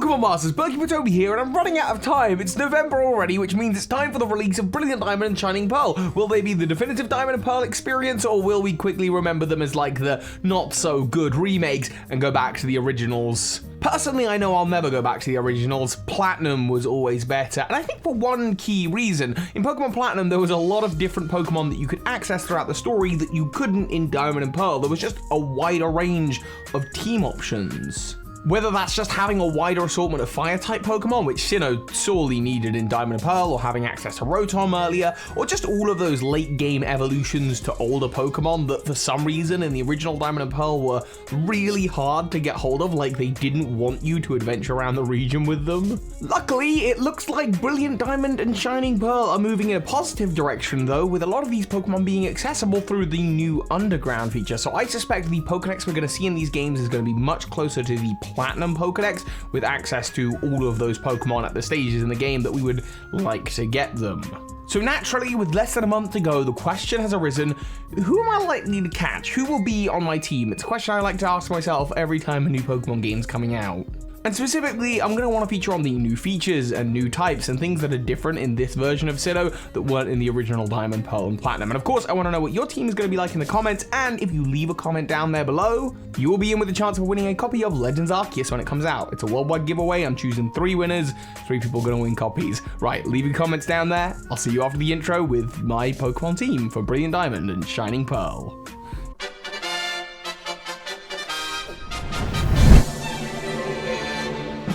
Pokemon Masters, Toby here, and I'm running out of time. It's November already, which means it's time for the release of Brilliant Diamond and Shining Pearl. Will they be the definitive Diamond and Pearl experience, or will we quickly remember them as like the not-so-good remakes and go back to the originals? Personally, I know I'll never go back to the originals. Platinum was always better, and I think for one key reason. In Pokemon Platinum, there was a lot of different Pokemon that you could access throughout the story that you couldn't in Diamond and Pearl. There was just a wider range of team options. Whether that's just having a wider assortment of Fire-type Pokemon, which Sinnoh sorely needed in Diamond and Pearl, or having access to Rotom earlier, or just all of those late-game evolutions to older Pokemon that for some reason in the original Diamond and Pearl were really hard to get hold of, like they didn't want you to adventure around the region with them. Luckily, it looks like Brilliant Diamond and Shining Pearl are moving in a positive direction though, with a lot of these Pokemon being accessible through the new Underground feature, so I suspect the Pokedex we're going to see in these games is going to be much closer to the Platinum Pokedex, with access to all of those Pokemon at the stages in the game that we would like to get them. So naturally, with less than a month to go, the question has arisen, who am I likely to catch? Who will be on my team? It's a question I like to ask myself every time a new Pokemon game's coming out. And specifically, I'm going to want to feature on the new features and new types and things that are different in this version of Sinnoh that weren't in the original Diamond, Pearl, and Platinum. And of course, I want to know what your team is going to be like in the comments, and if you leave a comment down there below, you will be in with a chance of winning a copy of Legends Arceus when it comes out. It's a worldwide giveaway. I'm choosing 3 winners, 3 people are going to win copies. Right, leave your comments down there. I'll see you after the intro with my Pokemon team for Brilliant Diamond and Shining Pearl.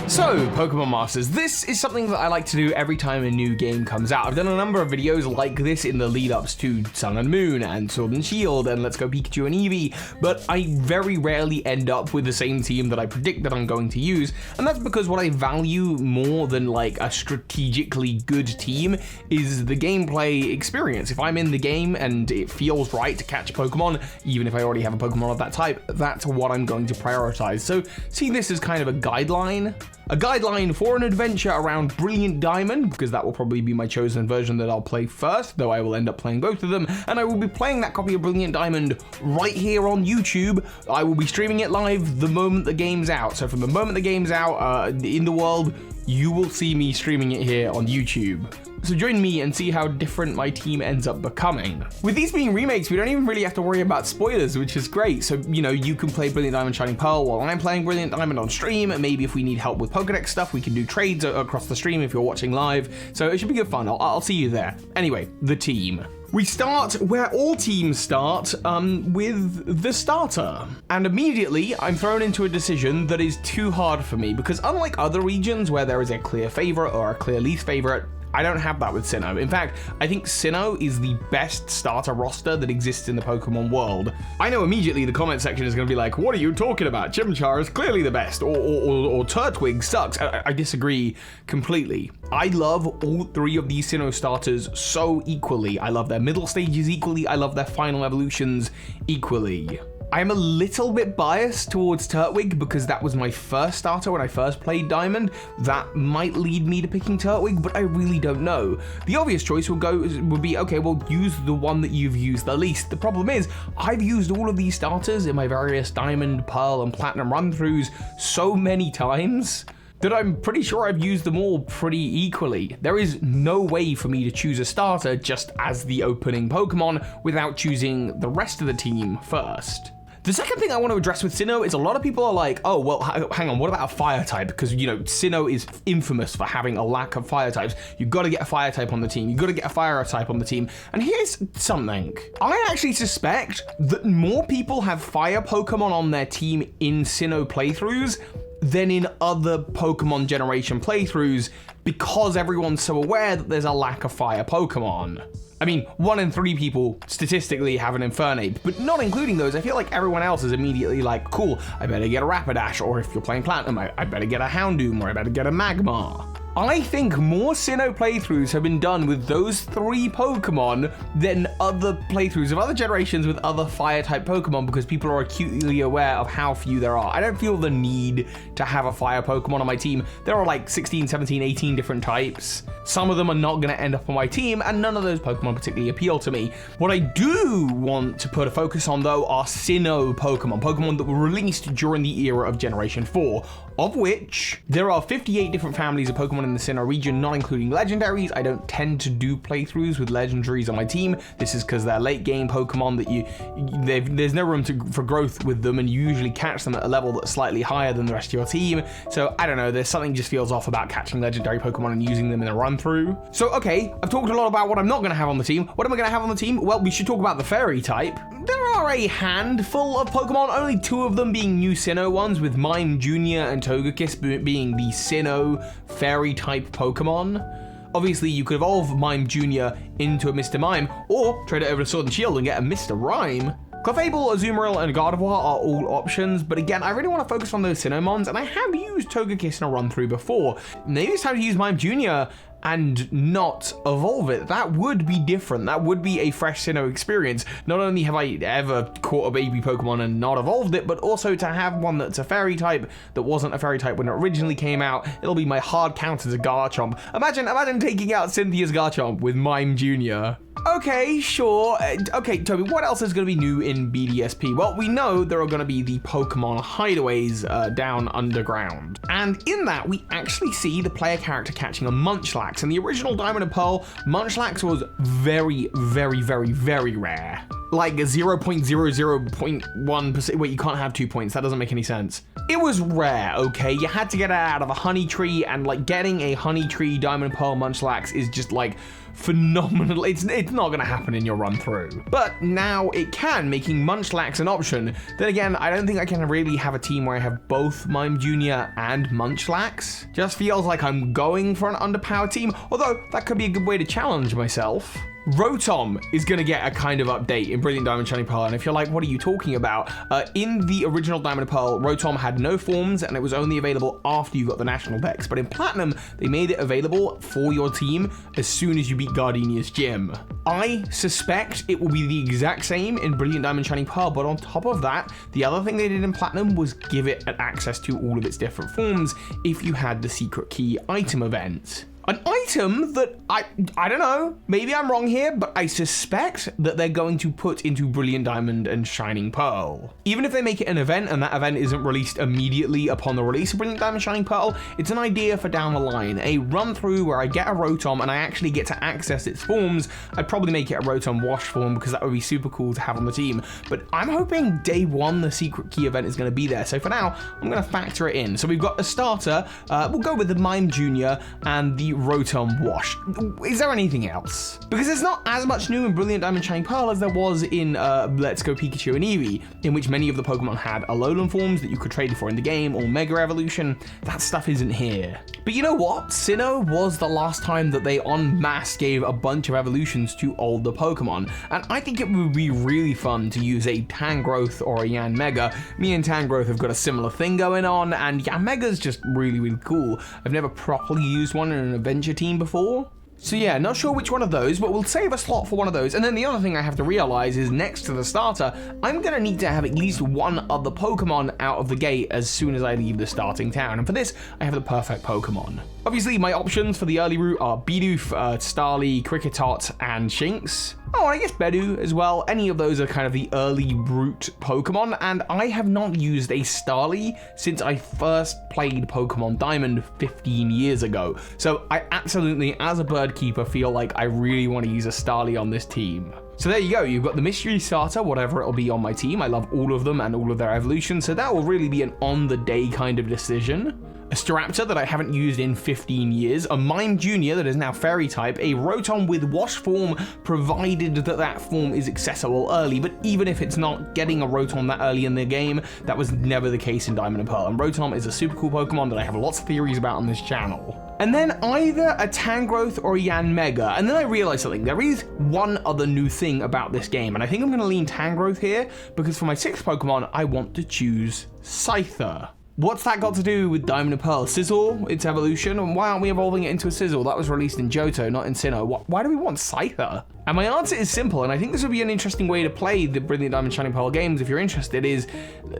So, Pokemon Masters, this is something that I like to do every time a new game comes out. I've done a number of videos like this in the lead-ups to Sun and Moon and Sword and Shield and Let's Go Pikachu and Eevee, but I very rarely end up with the same team that I predict that I'm going to use, and that's because what I value more than like a strategically good team is the gameplay experience. If I'm in the game and it feels right to catch Pokemon, even if I already have a Pokemon of that type, that's what I'm going to prioritize. So see this as kind of a guideline for an adventure around Brilliant Diamond, because that will probably be my chosen version that I'll play first, though I will end up playing both of them, and I will be playing that copy of Brilliant Diamond right here on YouTube. I will be streaming it live the moment the game's out, so from the moment the game's out in the world, you will see me streaming it here on YouTube. So join me and see how different my team ends up becoming. With these being remakes, we don't even really have to worry about spoilers, which is great. So, you know, you can play Brilliant Diamond Shining Pearl while I'm playing Brilliant Diamond on stream, and maybe if we need help with Pokedex stuff, we can do trades across the stream if you're watching live. So it should be good fun. I'll see you there. Anyway, the team. We start where all teams start, with the starter. And immediately, I'm thrown into a decision that is too hard for me, because unlike other regions where there is a clear favorite or a clear least favorite, I don't have that with Sinnoh. In fact, I think Sinnoh is the best starter roster that exists in the Pokemon world. I know immediately the comment section is going to be like, what are you talking about? Chimchar is clearly the best, or Turtwig sucks. I disagree completely. I love all 3 of these Sinnoh starters so equally. I love their middle stages equally. I love their final evolutions equally. I'm a little bit biased towards Turtwig because that was my first starter when I first played Diamond. That might lead me to picking Turtwig, but I really don't know. The obvious choice would be, okay, well, use the one that you've used the least. The problem is, I've used all of these starters in my various Diamond, Pearl, and Platinum run-throughs so many times that I'm pretty sure I've used them all pretty equally. There is no way for me to choose a starter just as the opening Pokemon without choosing the rest of the team first. The second thing I want to address with Sinnoh is a lot of people are like, oh, well, hang on, what about a fire type? Because, you know, Sinnoh is infamous for having a lack of fire types. You've got to get a fire type on the team. You've got to get a fire type on the team. And here's something. I actually suspect that more people have fire Pokemon on their team in Sinnoh playthroughs than in other Pokemon generation playthroughs, because everyone's so aware that there's a lack of fire Pokemon. I mean, 1 in 3 people statistically have an Infernape, but not including those, I feel like everyone else is immediately like, cool, I better get a Rapidash, or if you're playing Platinum, I better get a Houndoom, or I better get a Magmar. I think more Sinnoh playthroughs have been done with those 3 Pokemon than other playthroughs of other generations with other fire-type Pokemon, because people are acutely aware of how few there are. I don't feel the need to have a fire Pokemon on my team. There are like 16, 17, 18 different types. Some of them are not going to end up on my team, and none of those Pokemon particularly appeal to me. What I do want to put a focus on, though, are Sinnoh Pokemon that were released during the era of Generation 4. of which there are 58 different families of Pokemon in the Sinnoh region, not including legendaries. I don't tend to do playthroughs with legendaries on my team. This is because they're late game Pokemon that there's no room for growth with them, and you usually catch them at a level that's slightly higher than the rest of your team. So I don't know, there's something just feels off about catching legendary Pokemon and using them in a run through. So okay, I've talked a lot about what I'm not going to have on the team. What am I going to have on the team? Well, we should talk about the fairy type. There are a handful of Pokemon, only 2 of them being new Sinnoh ones, with Mime Jr. and Togekiss being the Sinnoh fairy type Pokemon. Obviously, you could evolve Mime Jr. into a Mr. Mime, or trade it over to Sword and Shield and get a Mr. Rhyme. Clefable, Azumarill, and Gardevoir are all options, but again, I really want to focus on those Sinnohmons, and I have used Togekiss in a run-through before. Maybe it's time to use Mime Jr. and not evolve it. That would be different. That would be a fresh Sinnoh experience. Not only have I ever caught a baby Pokemon and not evolved it, but also to have one that's a fairy type that wasn't a fairy type when it originally came out. It'll be my hard counter to Garchomp. Imagine taking out Cynthia's Garchomp with Mime Jr. Okay, sure. Okay, Toby, what else is going to be new in BDSP? Well, we know there are going to be the Pokemon hideaways down underground. And in that, we actually see the player character catching a Munchlax. In the original Diamond and Pearl, Munchlax was very, very, very, very rare. Like 0.00.1%. Wait, you can't have 2 points. That doesn't make any sense. It was rare, okay? You had to get it out of a honey tree, and like getting a honey tree Diamond and Pearl Munchlax is just like phenomenal. It's not going to happen in your run through. But now it can, making Munchlax an option. Then again, I don't think I can really have a team where I have both Mime Jr. and Munchlax. Just feels like I'm going for an underpowered team, although that could be a good way to challenge myself. Rotom is going to get a kind of update in Brilliant Diamond Shining Pearl, and if you're like, what are you talking about? In the original Diamond and Pearl, Rotom had no forms, and it was only available after you got the National Dex, but in Platinum, they made it available for your team as soon as you beat Gardenia's Gym. I suspect it will be the exact same in Brilliant Diamond Shining Pearl, but on top of that, the other thing they did in Platinum was give it access to all of its different forms if you had the Secret Key item event. An item that I don't know, maybe I'm wrong here, but I suspect that they're going to put into Brilliant Diamond and Shining Pearl. Even if they make it an event and that event isn't released immediately upon the release of Brilliant Diamond Shining Pearl, it's an idea for down the line. A run through where I get a Rotom and I actually get to access its forms. I'd probably make it a Rotom Wash form because that would be super cool to have on the team. But I'm hoping day one the Secret Key event is going to be there. So for now, I'm going to factor it in. So we've got a starter. We'll go with the Mime Jr. and the Rotom Wash. Is there anything else? Because there's not as much new in Brilliant Diamond Shining Pearl as there was in Let's Go Pikachu and Eevee, in which many of the Pokemon had Alolan forms that you could trade for in the game, or Mega Evolution. That stuff isn't here. But you know what? Sinnoh was the last time that they en masse gave a bunch of evolutions to older Pokemon, and I think it would be really fun to use a Tangrowth or a Yanmega. Me and Tangrowth have got a similar thing going on, and Yanmega's just really, really cool. I've never properly used one in an adventure team before. So yeah, not sure which one of those, but we'll save a slot for one of those. And then the other thing I have to realize is next to the starter, I'm going to need to have at least one other Pokemon out of the gate as soon as I leave the starting town. And for this, I have the perfect Pokemon. Obviously, my options for the early route are Bidoof, Starly, Kricketot, and Shinx. Oh, and I guess Bedu as well. Any of those are kind of the early route Pokemon, and I have not used a Starly since I first played Pokemon Diamond 15 years ago. So I absolutely, as a bird keeper, feel like I really want to use a Starly on this team. So there you go, you've got the mystery starter, whatever it'll be on my team. I love all of them and all of their evolutions, so that will really be an on-the-day kind of decision. A Staraptor that I haven't used in 15 years, a Mime Jr. that is now Fairy type, a Rotom with Wash form, provided that that form is accessible early, but even if it's not, getting a Rotom that early in the game, that was never the case in Diamond and Pearl, and Rotom is a super cool Pokemon that I have lots of theories about on this channel. And then either a Tangrowth or a Yanmega, and then I realized something, there is one other new thing about this game, and I think I'm going to lean Tangrowth here, because for my 6th Pokemon, I want to choose Scyther. What's that got to do with Diamond and Pearl? Sizzle, its evolution, and why aren't we evolving it into a Sizzle? That was released in Johto, not in Sinnoh. Why do we want Scyther? And my answer is simple, and I think this would be an interesting way to play the Brilliant Diamond Shining Pearl games if you're interested, is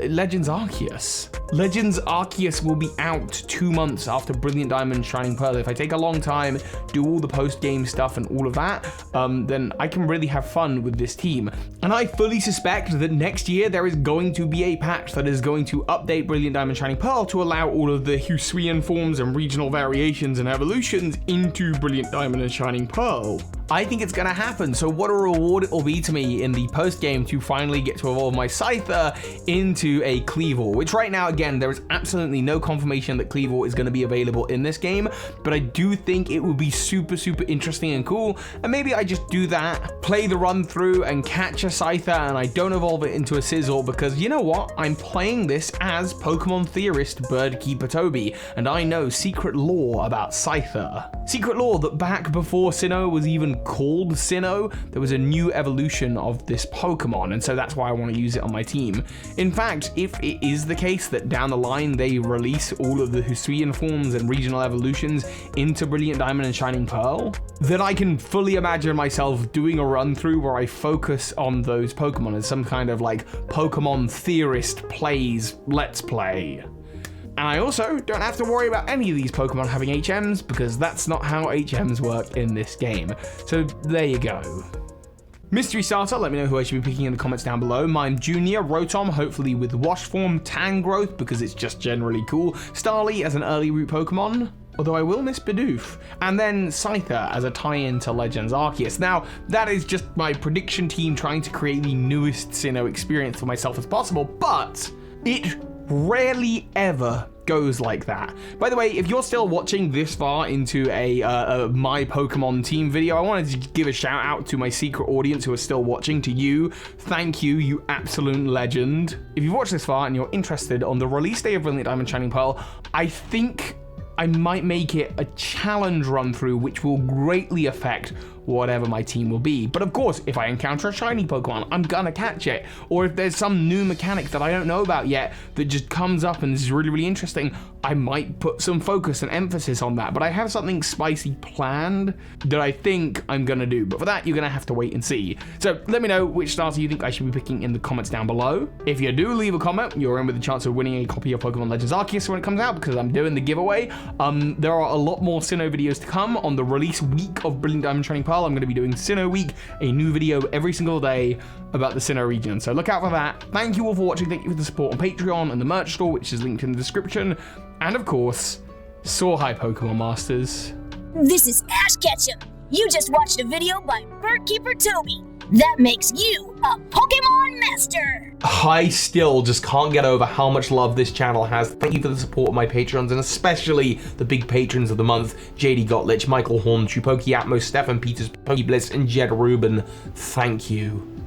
Legends Arceus. Legends Arceus will be out 2 months after Brilliant Diamond Shining Pearl. If I take a long time, do all the post-game stuff and all of that, then I can really have fun with this team. And I fully suspect that next year there is going to be a patch that is going to update Brilliant Diamond Shining Pearl to allow all of the Hisuian forms and regional variations and evolutions into Brilliant Diamond and Shining Pearl. I think it's gonna happen, so what a reward it will be to me in the post-game to finally get to evolve my Scyther into a Kleavor, which right now, again, there is absolutely no confirmation that Kleavor is gonna be available in this game, but I do think it would be super, super interesting and cool, and maybe I just do that, play the run through and catch a Scyther, and I don't evolve it into a Sizzle, because you know what? I'm playing this as Pokemon theorist Birdkeeper Toby, and I know secret lore about Scyther. Secret lore that back before Sinnoh was even called Sinnoh, there was a new evolution of this Pokemon, and so that's why I want to use it on my team. In fact, if it is the case that down the line they release all of the Hisuian forms and regional evolutions into Brilliant Diamond and Shining Pearl, then I can fully imagine myself doing a run through where I focus on those Pokemon as some kind of like Pokemon theorist plays let's play. And I also don't have to worry about any of these Pokemon having HMs, because that's not how HMs work in this game. So there you go. Mystery starter, let me know who I should be picking in the comments down below. Mime Jr, Rotom, hopefully with Wash form, Tangrowth, because it's just generally cool. Starly as an early route Pokemon, although I will miss Bidoof. And then Scyther as a tie-in to Legends Arceus. Now, that is just my prediction team trying to create the newest Sinnoh experience for myself as possible, but it rarely ever goes like that. By the way, if you're still watching this far into a My Pokemon team video, I wanted to give a shout out to my secret audience who are still watching. To you, thank you, you absolute legend. If you've watched this far and you're interested on the release day of Brilliant Diamond Shining Pearl, I think I might make it a challenge run through, which will greatly affect whatever my team will be. But of course, if I encounter a shiny Pokemon, I'm gonna catch it. Or if there's some new mechanic that I don't know about yet that just comes up and is really, really interesting, I might put some focus and emphasis on that. But I have something spicy planned that I think I'm gonna do. But for that, you're gonna have to wait and see. So let me know which starter you think I should be picking in the comments down below. If you do leave a comment, you're in with a chance of winning a copy of Pokemon Legends Arceus when it comes out, because I'm doing the giveaway. There are a lot more Sinnoh videos to come on the release week of Brilliant Diamond Shining Pearl. I'm going to be doing Sinnoh week, a new video every single day about the Sinnoh region, so look out for that. Thank you all for watching. Thank you for the support on Patreon and the merch store, which is linked in the description. And of course, soar high, Pokemon Masters. This is Ash Ketchum. You just watched a video by Birdkeeper Toby. That makes you a Pokemon Master. I still just can't get over how much love this channel has. Thank you for the support of my Patreons, and especially the big patrons of the month, JD Gottlich, Michael Hornschuch, PokeAtmos, Stefan Peters, PokeBliss, and Jedruben. Thank you.